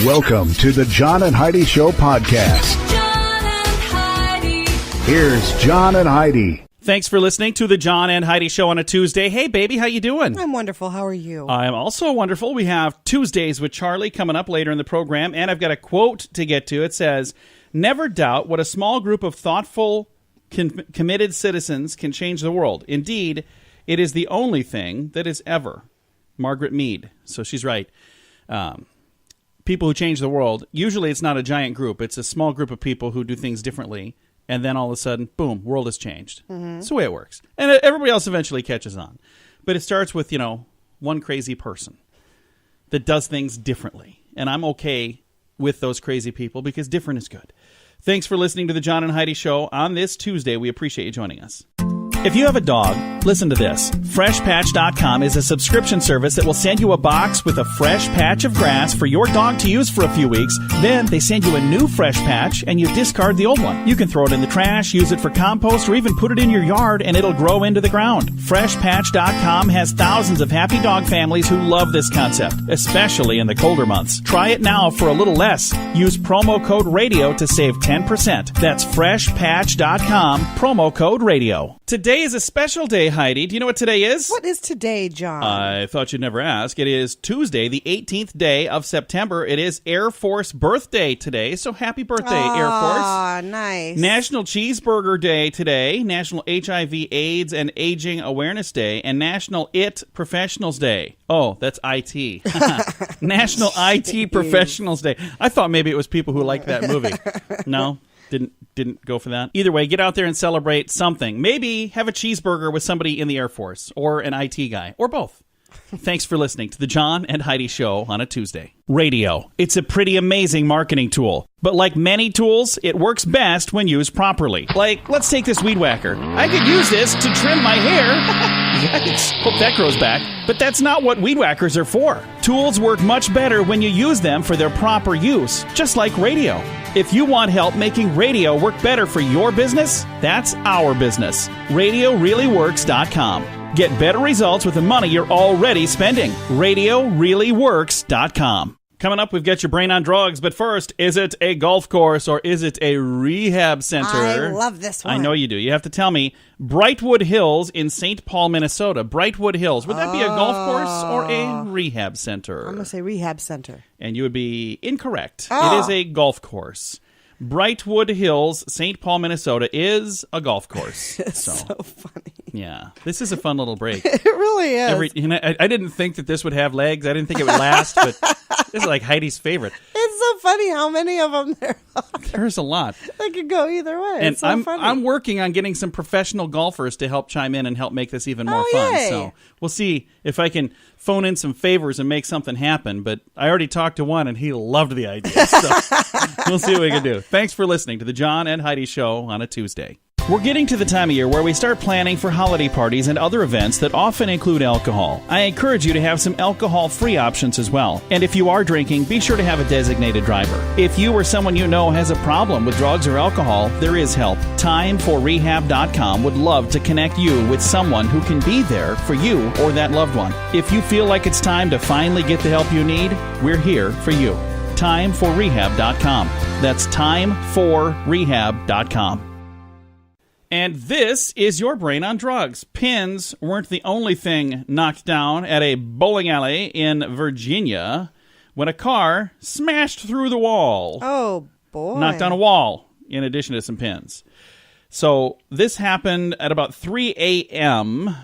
Welcome to the John and Heidi Show podcast. John and Heidi. Here's John and Heidi. Thanks for listening to the John and Heidi Show on a Tuesday. Hey, baby, how you doing? I'm wonderful. How are you? I'm also wonderful. We have Tuesdays with Charlie coming up later in the program, and I've got a quote to get to. It says, "Never doubt what a small group of thoughtful, committed citizens can change the world. Indeed, it is the only thing that is ever." Margaret Mead. So she's right. People who change the world, usually it's not a giant group. It's a small group of people who do things differently. And then all of a sudden, boom, world has changed. Mm-hmm. That's the way it works. And everybody else eventually catches on. But it starts with, one crazy person that does things differently. And I'm okay with those crazy people because different is good. Thanks for listening to the John and Heidi Show on this Tuesday. We appreciate you joining us. If you have a dog, listen to this. FreshPatch.com is a subscription service that will send you a box with a fresh patch of grass for your dog to use for a few weeks. Then they send you a new fresh patch and you discard the old one. You can throw it in the trash, use it for compost, or even put it in your yard and it'll grow into the ground. FreshPatch.com has thousands of happy dog families who love this concept, especially in the colder months. Try it now for a little less. Use promo code RADIO to save 10%. That's FreshPatch.com, promo code RADIO. Today is a special day, Heidi. Do you know what today is? What is today, John? I thought you'd never ask. It is Tuesday, the 18th day of September. It is Air Force Birthday today, so happy birthday, Air Force. Ah, nice. National Cheeseburger Day today, National HIV, AIDS, and Aging Awareness Day, and National IT Professionals Day. Oh, that's IT. National IT Professionals Day. I thought maybe it was people who liked that movie. No? Didn't go for that. Either way, get out there and celebrate something. Maybe have a cheeseburger with somebody in the Air Force or an IT guy or both. Thanks for listening to the John and Heidi Show on a Tuesday. Radio. It's a pretty amazing marketing tool. But like many tools, it works best when used properly. Like, let's take this weed whacker. I could use this to trim my hair. Yikes. Hope that grows back. But that's not what weed whackers are for. Tools work much better when you use them for their proper use, just like radio. If you want help making radio work better for your business, that's our business. RadioReallyWorks.com. Get better results with the money you're already spending. RadioReallyWorks.com. Coming up, we've got your brain on drugs, but first, is it a golf course or is it a rehab center? I love this one. I know you do. You have to tell me. Brightwood Hills in St. Paul, Minnesota. Brightwood Hills. Would that be a golf course or a rehab center? I'm going to say rehab center. And you would be incorrect. It is a golf course. Brightwood Hills, St. Paul, Minnesota is a golf course. It's so funny. Yeah. This is a fun little break. It really is. I didn't think that this would have legs. I didn't think it would last, but this is like Heidi's favorite. It's so funny how many of them there are. There's a lot. They could go either way. And it's so funny. I'm working on getting some professional golfers to help chime in and help make this even more fun. Yay. So we'll see if I can phone in some favors and make something happen. But I already talked to one, and he loved the idea. So we'll see what we can do. Thanks for listening to the John and Heidi Show on a Tuesday. We're getting to the time of year where we start planning for holiday parties and other events that often include alcohol. I encourage you to have some alcohol-free options as well. And if you are drinking, be sure to have a designated driver. If you or someone you know has a problem with drugs or alcohol, there is help. TimeForRehab.com would love to connect you with someone who can be there for you or that loved one. If you feel like it's time to finally get the help you need, we're here for you. TimeForRehab.com. That's TimeForRehab.com. And this is your brain on drugs. Pins weren't the only thing knocked down at a bowling alley in Virginia when a car smashed through the wall. Oh, boy. Knocked down a wall in addition to some pins. So this happened at about 3 a.m.,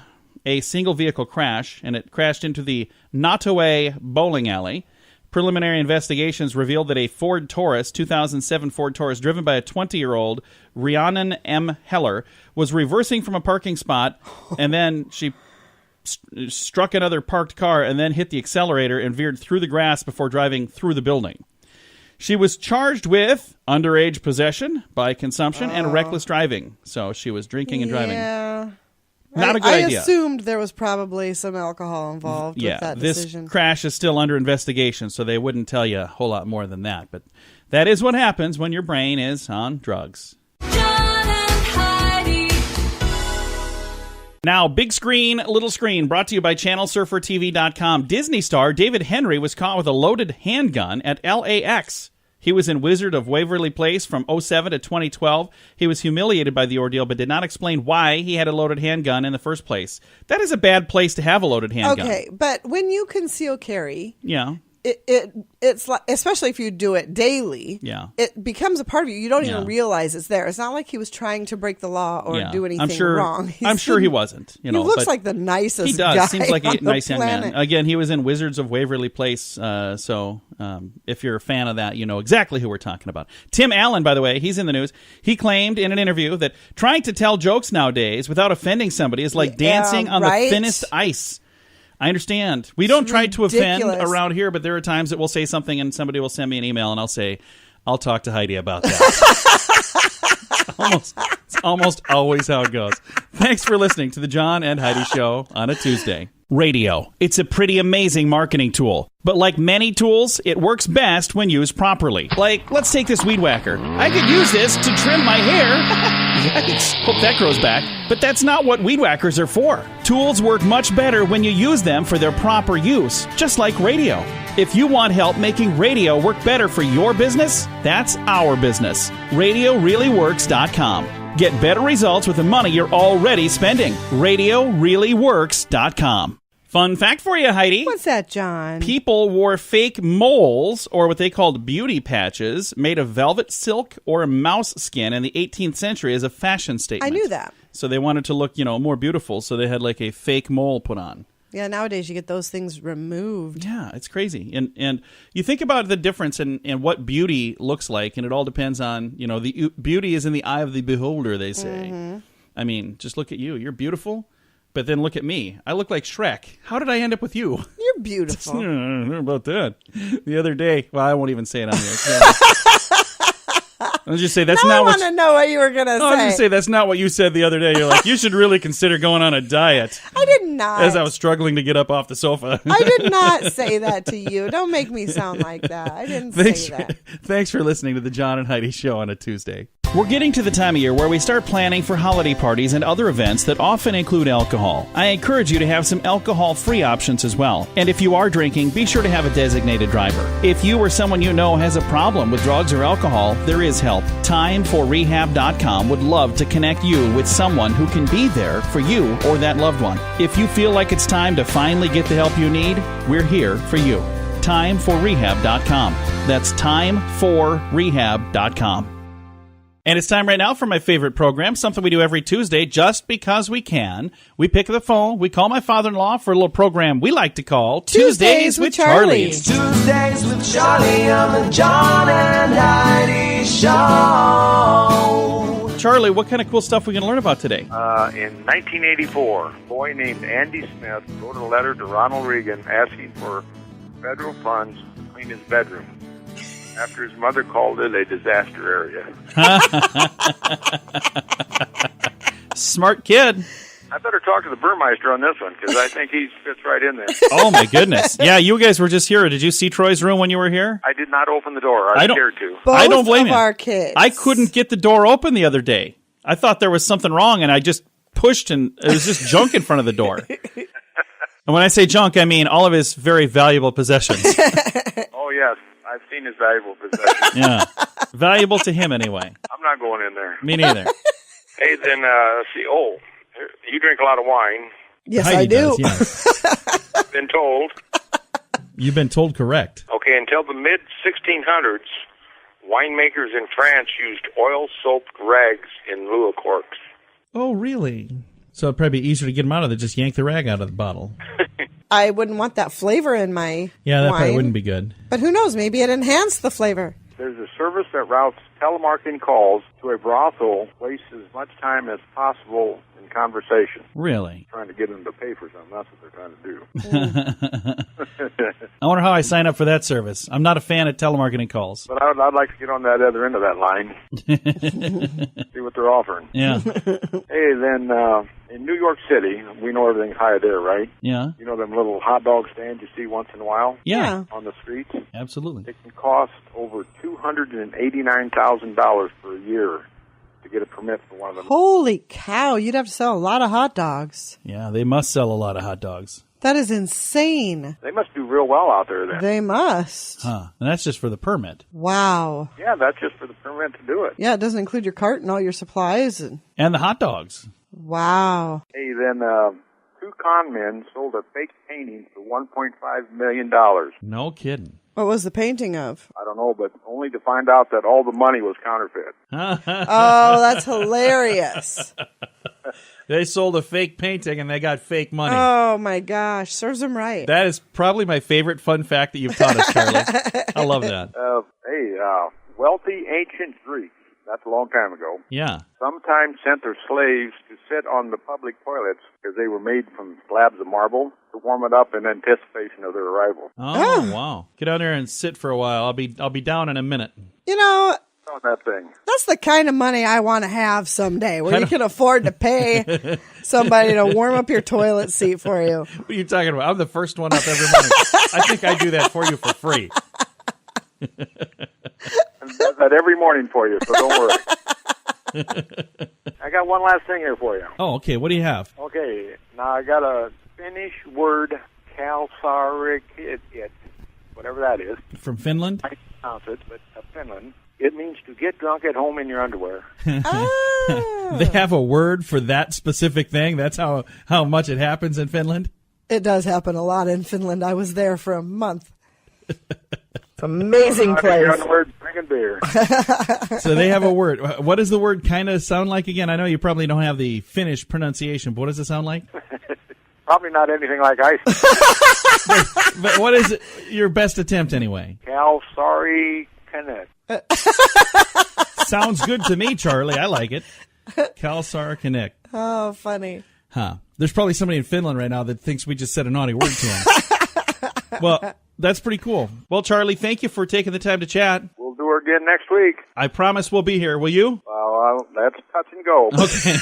a single vehicle crash, and it crashed into the Nottoway bowling alley. Preliminary investigations revealed that a 2007 Ford Taurus, driven by a 20-year-old Rhiannon M. Heller, was reversing from a parking spot, and then she struck another parked car and then hit the accelerator and veered through the grass before driving through the building. She was charged with underage possession by consumption and reckless driving. So she was drinking and driving. Yeah. Not a good idea. I assumed there was probably some alcohol involved with that decision. This crash is still under investigation, so they wouldn't tell you a whole lot more than that. But that is what happens when your brain is on drugs. John and Heidi. Now, big screen, little screen, brought to you by ChannelSurferTV.com. Disney star David Henry was caught with a loaded handgun at LAX. He was in Wizard of Waverly Place from 2007 to 2012. He was humiliated by the ordeal, but did not explain why he had a loaded handgun in the first place. That is a bad place to have a loaded handgun. Okay, but when you conceal carry, Yeah. it's like, especially if you do it daily, Yeah. it becomes a part of you. You don't Yeah. even realize it's there. It's not like he was trying to break the law or do anything wrong. I'm sure he wasn't. He looks like the nicest guy. He does. Seems like on a nice the young man. planet. Again, he was in Wizards of Waverly Place, so if you're a fan of that, you know exactly who we're talking about. Tim Allen, by the way, he's in the news. He claimed in an interview that trying to tell jokes nowadays without offending somebody is like dancing on the thinnest ice. I understand. We don't try to offend around here, but there are times that we'll say something and somebody will send me an email and I'll say, I'll talk to Heidi about that. It's almost always how it goes. Thanks for listening to the John and Heidi Show on a Tuesday. Radio. It's a pretty amazing marketing tool. But like many tools, it works best when used properly. Like, let's take this weed whacker. I could use this to trim my hair. Yikes. Hope that grows back. But that's not what weed whackers are for. Tools work much better when you use them for their proper use, just like radio. If you want help making radio work better for your business, that's our business. RadioReallyWorks.com. Get better results with the money you're already spending. RadioReallyWorks.com. Fun fact for you, Heidi. What's that, John? People wore fake moles, or what they called beauty patches, made of velvet, silk, or mouse skin in the 18th century as a fashion statement. I knew that. So they wanted to look, more beautiful, so they had like a fake mole put on. Yeah, nowadays you get those things removed. Yeah, it's crazy. And you think about the difference in what beauty looks like, and it all depends on, the beauty is in the eye of the beholder, they say. Mm-hmm. I mean, just look at you. You're beautiful, but then look at me. I look like Shrek. How did I end up with you? You're beautiful. I don't know about that. The other day, well, I won't even say it on here. I'll just say that's not what. I want to know what you were going to say. I'll just say that's not what you said the other day. You're like, you should really consider going on a diet. I did not. As I was struggling to get up off the sofa. I did not say that to you. Don't make me sound like that. I didn't say that. Thanks for listening to the John and Heidi Show on a Tuesday. We're getting to the time of year where we start planning for holiday parties and other events that often include alcohol. I encourage you to have some alcohol-free options as well. And if you are drinking, be sure to have a designated driver. If you or someone you know has a problem with drugs or alcohol, there is help. Timeforrehab.com would love to connect you with someone who can be there for you or that loved one. If you feel like it's time to finally get the help you need, we're here for you. Timeforrehab.com. That's timeforrehab.com. And it's time right now for my favorite program, something we do every Tuesday just because we can. We pick up the phone, we call my father-in-law for a little program we like to call Tuesdays with Charlie. It's Tuesdays with Charlie on the John and Heidi Show. Charlie, what kind of cool stuff are we going to learn about today? In 1984, a boy named Andy Smith wrote a letter to Ronald Reagan asking for federal funds to clean his bedroom, after his mother called it a disaster area. Smart kid. I better talk to the Burmeister on this one, because I think he fits right in there. Oh, my goodness. Yeah, you guys were just here. Did you see Troy's room when you were here? I did not open the door. I was scared to. I don't blame Both you. of our kids. I couldn't get the door open the other day. I thought there was something wrong, and I just pushed, and it was just junk in front of the door. And when I say junk, I mean all of his very valuable possessions. Oh, yes. I've seen his valuable possessions. Yeah. Valuable to him, anyway. I'm not going in there. Me neither. Hey, then, let's see. Oh, you drink a lot of wine. Yes, Heidi I do. does, yes. Been told. You've been told correct. Okay, until the mid-1600s, winemakers in France used oil-soaked rags in lieu of corks. Oh, really? So it'd probably be easier to get them out of there. Just yank the rag out of the bottle. I wouldn't want that flavor in my Yeah, that wine. probably wouldn't be good. But who knows? Maybe it enhanced the flavor. There's a service that routes telemarketing calls to a brothel, wastes as much time as possible in conversation. Really? Trying to get them to pay for something. That's what they're trying to do. I wonder how I sign up for that service. I'm not a fan of telemarketing calls. But I'd like to get on that other end of that line. See what they're offering. Yeah. Hey, then in New York City, we know everything's high there, right? Yeah. You know them little hot dog stands you see once in a while Yeah. on the streets? Absolutely. It can cost over $289,000 per year to get a permit for one of them. Holy cow, you'd have to sell a lot of hot dogs. Yeah, they must sell a lot of hot dogs. That is insane. They must do real well out there then. They must. Huh. And that's just for the permit. Wow. Yeah, that's just for the permit to do it. Yeah, it doesn't include your cart and all your supplies. And the hot dogs. Wow. Hey, then two con men sold a fake painting for $1.5 million. No kidding. What was the painting of? I don't know, but only to find out that all the money was counterfeit. Oh, that's hilarious. They sold a fake painting and they got fake money. Oh, my gosh. Serves them right. That is probably my favorite fun fact that you've taught us, Charlie. I love that. Wealthy ancient Greeks, that's a long time ago, Yeah. sometimes sent their slaves to sit on the public toilets because they were made from slabs of marble to warm it up in anticipation of their arrival. Oh, wow. Get down there and sit for a while. I'll be down in a minute. You know, On that thing. that's the kind of money I want to have someday, where you can afford to pay somebody to warm up your toilet seat for you. What are you talking about? I'm the first one up every morning. I think I do that for you for free. And does that every morning for you, so don't worry. I got one last thing here for you. Oh, okay. What do you have? Okay, now I got a Finnish word, kalsarikit, whatever that is. From Finland? I pronounce it, but Finland. It means to get drunk at home in your underwear. Oh. They have a word for that specific thing? That's how much it happens in Finland? It does happen a lot in Finland. I was there for a month. It's an amazing In your place. underwear, drinking beer. So they have a word. What does the word kind of sound like again? I know you probably don't have the Finnish pronunciation, but what does it sound like? Probably not anything like ice. But what is it, your best attempt anyway? Kalsarikit. Sounds good to me, Charlie. I like it. Kalsar Connect. Oh, funny. Huh. There's probably somebody in Finland right now that thinks we just said a naughty word to him. Well, that's pretty cool. Well, Charlie, thank you for taking the time to chat. We'll do her again next week. I promise we'll be here. Will you? Well, that's touch and go. Okay.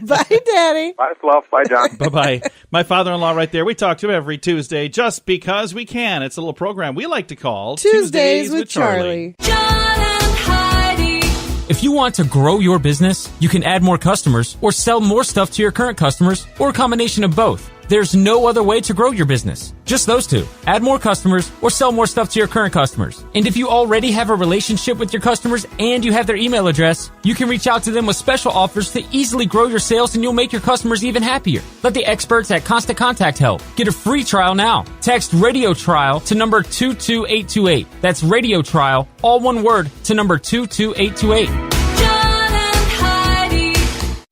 Bye, Daddy. Bye, Fluff. Bye, John. Bye-bye. My father-in-law right there. We talk to him every Tuesday just because we can. It's a little program we like to call Tuesdays with Charlie. John and Heidi. If you want to grow your business, you can add more customers or sell more stuff to your current customers or a combination of both. There's no other way to grow your business. Just those two. Add more customers or sell more stuff to your current customers. And if you already have a relationship with your customers and you have their email address, you can reach out to them with special offers to easily grow your sales and you'll make your customers even happier. Let the experts at Constant Contact help. Get a free trial now. Text Radio Trial to number 22828. That's Radio Trial, all one word, to number 22828. John and Heidi.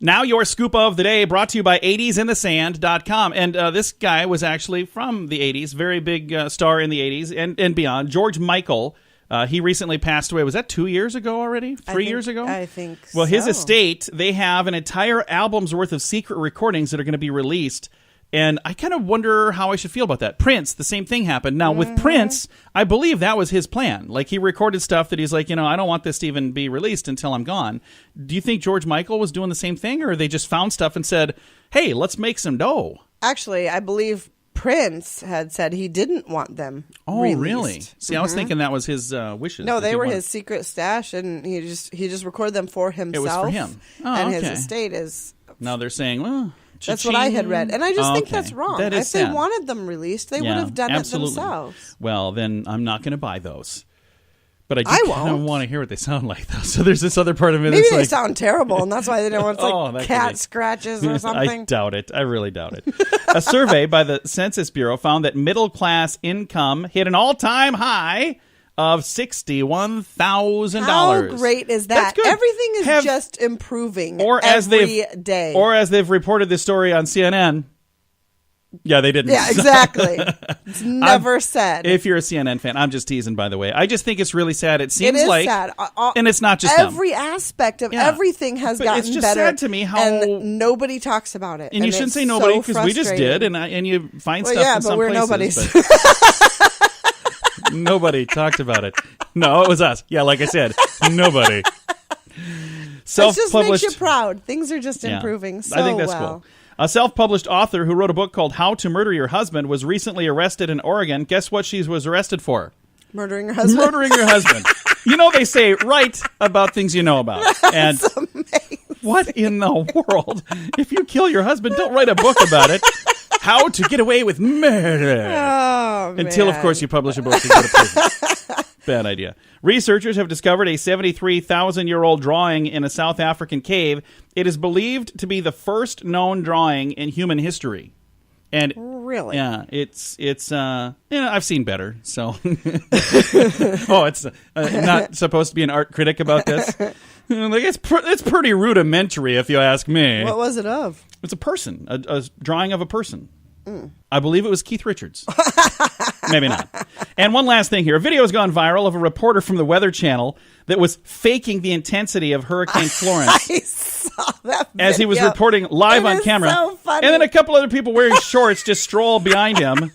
Now your scoop of the day brought to you by 80sinthesand.com. And this guy was actually from the 80s, very big star in the 80s and beyond. George Michael, he recently passed away. Was that 2 years ago already? 3 years ago? I think Well, his so. estate, they have an entire album's worth of secret recordings that are going to be released. And I kind of wonder how I should feel about that. Prince, the same thing happened. Now, with Prince, I believe that was his plan. Like, he recorded stuff that he's like, I don't want this to even be released until I'm gone. Do you think George Michael was doing the same thing? Or they just found stuff and said, hey, let's make some dough? Actually, I believe Prince had said he didn't want them Oh, released. really? See, I was thinking that was his wishes. No, that they he were wanted. his secret stash, and he just recorded them for himself. him. Oh, and okay. his estate is... Now they're saying, well... That's what I had read. And I just think okay. that's wrong. That is If sad. they wanted them released, they would have done absolutely. it themselves. Well, then I'm not going to buy those. But I do I kind of won't. want to hear what they sound like, though. So there's this other part of it Maybe that's they like... sound terrible, and that's why they don't want Oh, that could cat be. scratches or I something. doubt it. I really doubt it. A survey by the Census Bureau found that middle-class income hit an all-time high of $61,000. How great is that? That's good. Everything is Have- just improving Or as every they've day. Or as they've reported this story on CNN. Yeah, they didn't. Yeah, exactly. It's never said. If you're a CNN fan, I'm just teasing, by the way. I just think it's really sad. It It seems is like, sad. and it's not just them. every aspect of Yeah. everything has But gotten it's just better. sad to me how- and nobody talks about it. And you shouldn't it's say nobody so because we just did, frustrating. and you find Well, stuff yeah, in but some we're places. nobodies. But nobody talked about it. No, it was us. Yeah, like I said, nobody. It just Self-published. makes you proud. Things are just Yeah. improving so I think that's well. cool. A self-published author who wrote a book called How to Murder Your Husband was recently arrested in Oregon. Guess what she was arrested for? Murdering your husband. Murdering your husband. They say write about things you know about. And Amazing. What in the world? If you kill your husband, don't write a book about it. How to Get Away with Murder. Oh, Until, of course, you publish a book and go to prison. Bad idea. Researchers have discovered a 73,000-year-old drawing in a South African cave. It is believed to be the first known drawing in human history. And Really? yeah, it's I've seen better. So, it's not supposed to be an art critic about this. Like it's pretty rudimentary, if you ask me. What was it of? It's a person, a drawing of a person. I believe it was Keith Richards. Maybe not. And one last thing here. A video has gone viral of a reporter from the Weather Channel that was faking the intensity of Hurricane Florence I saw that video. as he was reporting live It on is camera. so funny. And then a couple other people wearing shorts just stroll behind him.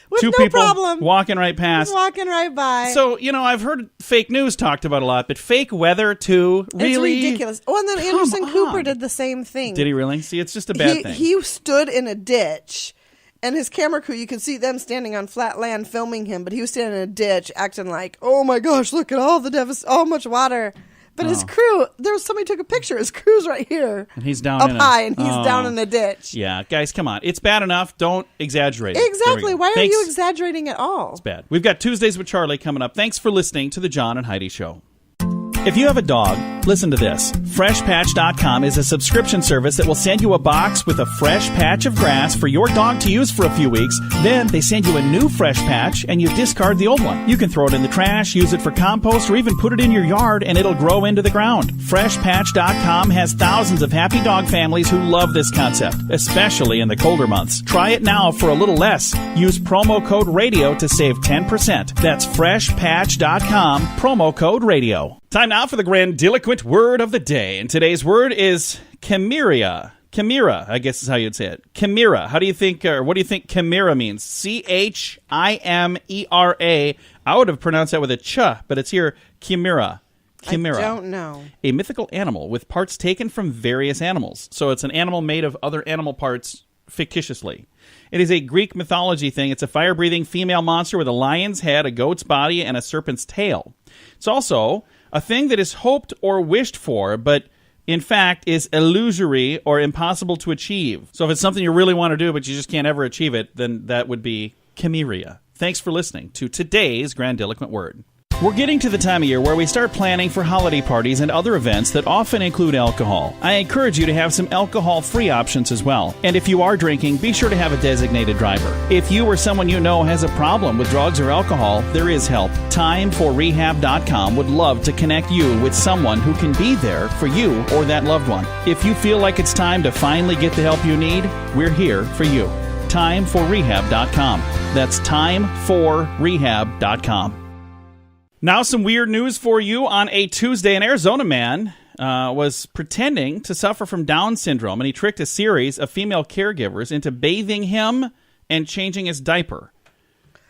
With Two no people problem. walking right past. Just walking right by. So, I've heard fake news talked about a lot, but fake weather too, really? It's ridiculous. Oh, and then Come Anderson Cooper on. did the same thing. Did he really? See, it's just a bad thing. He stood in a ditch, and his camera crew, you could see them standing on flat land filming him, but he was standing in a ditch acting like, oh my gosh, look at all the how much water. But his crew, somebody took a picture. His crew's right here. And he's down up in high, and he's down in the ditch. Yeah, guys, come on. It's bad enough. Don't exaggerate it. There we Exactly. go. Why are Thanks. you exaggerating at all? It's bad. We've got Tuesdays with Charlie coming up. Thanks for listening to the John and Heidi Show. If you have a dog, listen to this. FreshPatch.com is a subscription service that will send you a box with a fresh patch of grass for your dog to use for a few weeks. Then they send you a new fresh patch and you discard the old one. You can throw it in the trash, use it for compost, or even put it in your yard and it'll grow into the ground. FreshPatch.com has thousands of happy dog families who love this concept, especially in the colder months. Try it now for a little less. Use promo code RADIO to save 10%. That's FreshPatch.com, promo code RADIO. Time now for the grandiloquent word of the day. And today's word is chimera. Chimera, I guess is how you'd say it. Chimera. How do you think, or what do you think chimera means? Chimera. I would have pronounced that with a ch, but it's here chimera. Chimera. I don't know. A mythical animal with parts taken from various animals. So it's an animal made of other animal parts fictitiously. It is a Greek mythology thing. It's a fire-breathing female monster with a lion's head, a goat's body, and a serpent's tail. It's also a thing that is hoped or wished for, but in fact is illusory or impossible to achieve. So if it's something you really want to do, but you just can't ever achieve it, then that would be chimera. Thanks for listening to today's grandiloquent word. We're getting to the time of year where we start planning for holiday parties and other events that often include alcohol. I encourage you to have some alcohol-free options as well. And if you are drinking, be sure to have a designated driver. If you or someone you know has a problem with drugs or alcohol, there is help. Timeforrehab.com would love to connect you with someone who can be there for you or that loved one. If you feel like it's time to finally get the help you need, we're here for you. Timeforrehab.com. That's timeforrehab.com. Now some weird news for you on a Tuesday. An Arizona man was pretending to suffer from Down syndrome, and he tricked a series of female caregivers into bathing him and changing his diaper.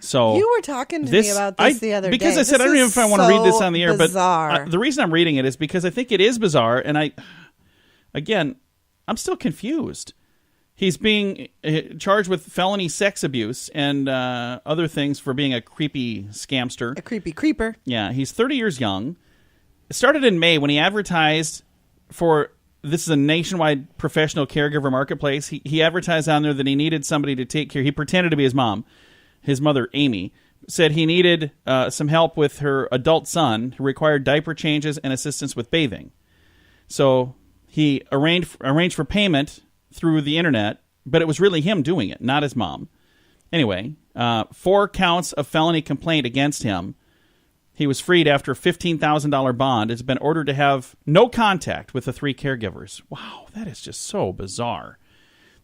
So You were talking to me about this the other day. Because I said, I don't even know if I want to read this on the air, bizarre. but the reason I'm reading it is because I think it is bizarre, and I'm still confused. He's being charged with felony sex abuse and other things for being a creepy scamster. A creepy creeper. Yeah, he's 30 years young. It started in May when he advertised for, this is a nationwide professional caregiver marketplace. He advertised on there that he needed somebody to take care. He pretended to be his mom. His mother, Amy, said he needed some help with her adult son who required diaper changes and assistance with bathing. So he arranged for payment through the internet, but it was really him doing it, not his mom. Anyway, 4 counts of felony complaint against him. He was freed after a $15,000 bond. It's been ordered to have no contact with the 3 caregivers. Wow, that is just so bizarre.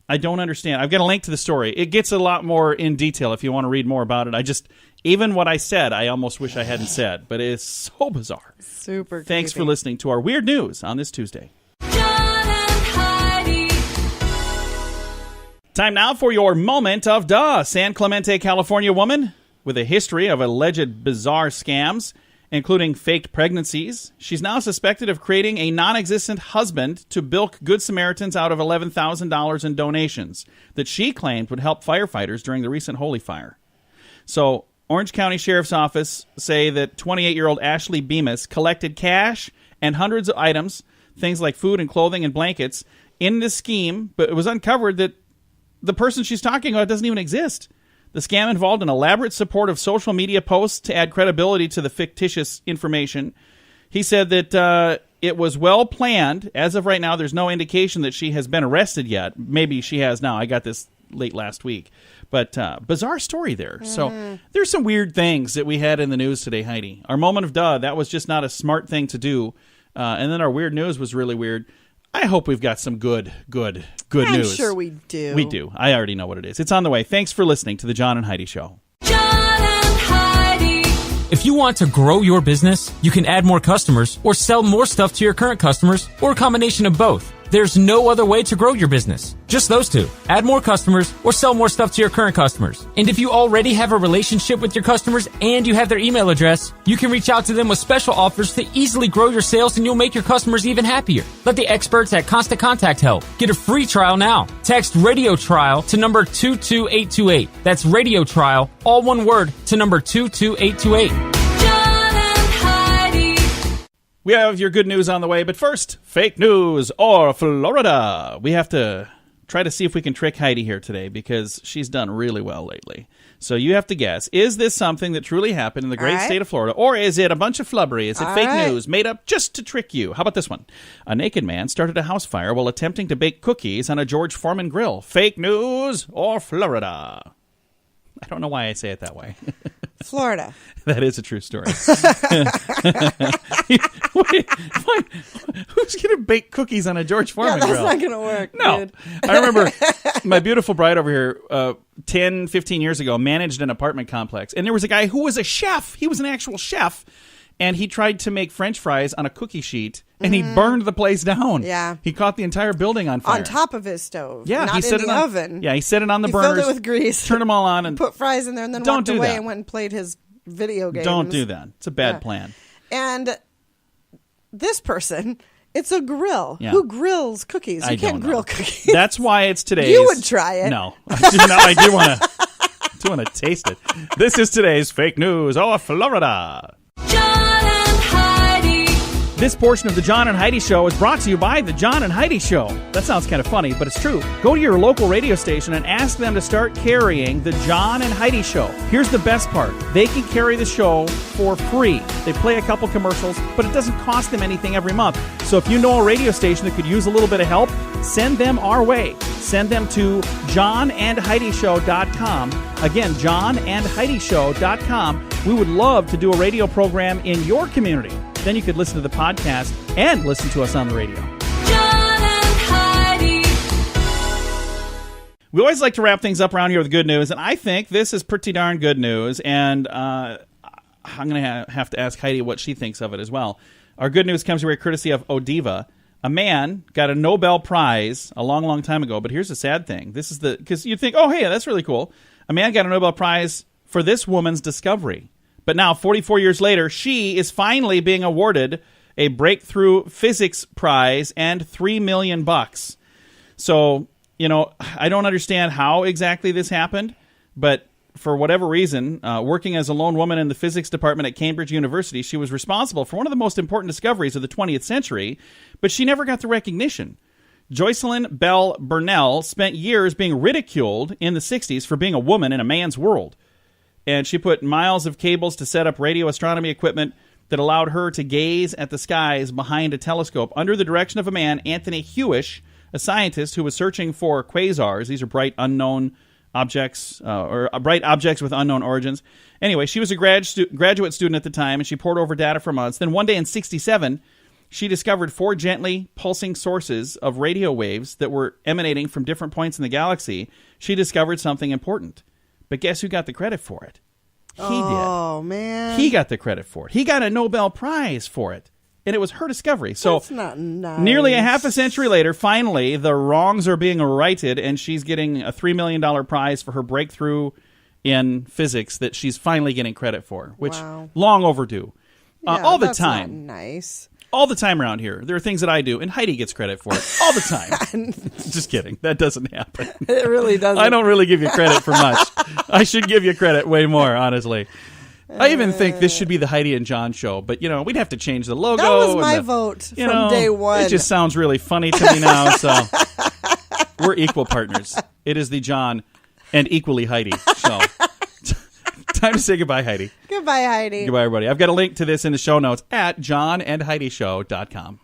I don't understand. I've got a link to the story. It gets a lot more in detail if you want to read more about it. Even what I said, I almost wish I hadn't said, but it is so bizarre. Super Thanks creepy. for listening to our weird news on this Tuesday. John and Heidi. Time now for your moment of duh. San Clemente, California woman with a history of alleged bizarre scams, including faked pregnancies. She's now suspected of creating a non-existent husband to bilk Good Samaritans out of $11,000 in donations that she claimed would help firefighters during the recent Holy Fire. So, Orange County Sheriff's Office say that 28-year-old Ashley Bemis collected cash and hundreds of items things like food and clothing and blankets in this scheme, but it was uncovered that the person she's talking about doesn't even exist. The scam involved an elaborate support of social media posts to add credibility to the fictitious information. He said that it was well planned. As of right now, there's no indication that she has been arrested yet. Maybe she has now. I got this late last week. But bizarre story there. So there's some weird things that we had in the news today, Heidi. Our moment of duh, that was just not a smart thing to do. And then our weird news was really weird. I hope we've got some good news. I'm sure we do. We do. I already know what it is. It's on the way. Thanks for listening to The John and Heidi Show. John and Heidi. If you want to grow your business, you can add more customers or sell more stuff to your current customers or a combination of both. There's no other way to grow your business. Just those two. Add more customers or sell more stuff to your current customers. And if you already have a relationship with your customers and you have their email address, you can reach out to them with special offers to easily grow your sales, and you'll make your customers even happier. Let the experts at Constant Contact help. Get a free trial now. Text Radio Trial to number 22828. That's Radio Trial, all one word, to number 22828. John and Heidi. We have your good news on the way, but first, fake news or Florida. We have to try to see if we can trick Heidi here today because she's done really well lately. So you have to guess, is this something that truly happened in the great state of Florida, or is it a bunch of flubbery? Is it fake news made up just to trick you? How about this one? A naked man started a house fire while attempting to bake cookies on a George Foreman grill. Fake news or Florida? I don't know why I say it that way. Florida. That is a true story. Wait, who's going to bake cookies on a George Foreman That's grill? not going to work, No. dude. I remember my beautiful bride over here 10, 15 years ago managed an apartment complex. And there was a guy who was a chef. He was an actual chef. And he tried to make French fries on a cookie sheet. And he burned the place down. Yeah. He caught the entire building on fire. On top of his stove. Yeah, Not he set in it the on, oven. Yeah, he set it on the He burners. filled it with grease. Turned them all on. And Put fries in there and then Don't walked do away that. and went and played his video games. Don't do that. It's a bad plan. And this person, it's a grill. Yeah. Who grills cookies? You I can't don't grill know. cookies. That's why it's today's. You would try it. No, I do want to taste it. This is today's fake news or Florida. John and Heidi. This portion of the John and Heidi Show is brought to you by the John and Heidi Show. That sounds kind of funny, but it's true. Go to your local radio station and ask them to start carrying the John and Heidi Show. Here's the best part. They can carry the show for free. They play a couple commercials, but it doesn't cost them anything every month. So if you know a radio station that could use a little bit of help, send them our way. Send them to johnandheidishow.com. Again, johnandheidishow.com. We would love to do a radio program in your community. Then you could listen to the podcast and listen to us on the radio. John and Heidi. We always like to wrap things up around here with good news, and I think this is pretty darn good news, and I'm going to have to ask Heidi what she thinks of it as well. Our good news comes here courtesy of Odiva. A man got a Nobel Prize a long, long time ago, but here's the sad thing. This is because you'd think, oh, hey, that's really cool. A man got a Nobel Prize for this woman's discovery. But now, 44 years later, she is finally being awarded a breakthrough physics prize and $3 million. So, I don't understand how exactly this happened, but for whatever reason, working as a lone woman in the physics department at Cambridge University, she was responsible for one of the most important discoveries of the 20th century, but she never got the recognition. Jocelyn Bell Burnell spent years being ridiculed in the 60s for being a woman in a man's world. And she put miles of cables to set up radio astronomy equipment that allowed her to gaze at the skies behind a telescope under the direction of a man, Anthony Hewish, a scientist who was searching for quasars. These are bright unknown objects, or bright objects with unknown origins. Anyway, she was a graduate student at the time, and she pored over data for months. Then one day in 1967, she discovered 4 gently pulsing sources of radio waves that were emanating from different points in the galaxy. She discovered something important. But guess who got the credit for it? He did. Oh, man. He got the credit for it. He got a Nobel Prize for it. And it was her discovery. So That's not nice. nearly a half a century later, finally, the wrongs are being righted, and she's getting a $3 million prize for her breakthrough in physics that she's finally getting credit for, which long overdue. Yeah, all the that's time. Not nice. All the time around here. There are things that I do, and Heidi gets credit for it all the time. Just kidding. That doesn't happen. It really doesn't. I don't really give you credit for much. I should give you credit way more, honestly. I even think this should be the Heidi and John show, but we'd have to change the logo. That was and my vote from day one. It just sounds really funny to me now, so we're equal partners. It is the John and equally Heidi show. Time to say goodbye, Heidi. Goodbye, Heidi. Goodbye, everybody. I've got a link to this in the show notes at johnandheidishow.com.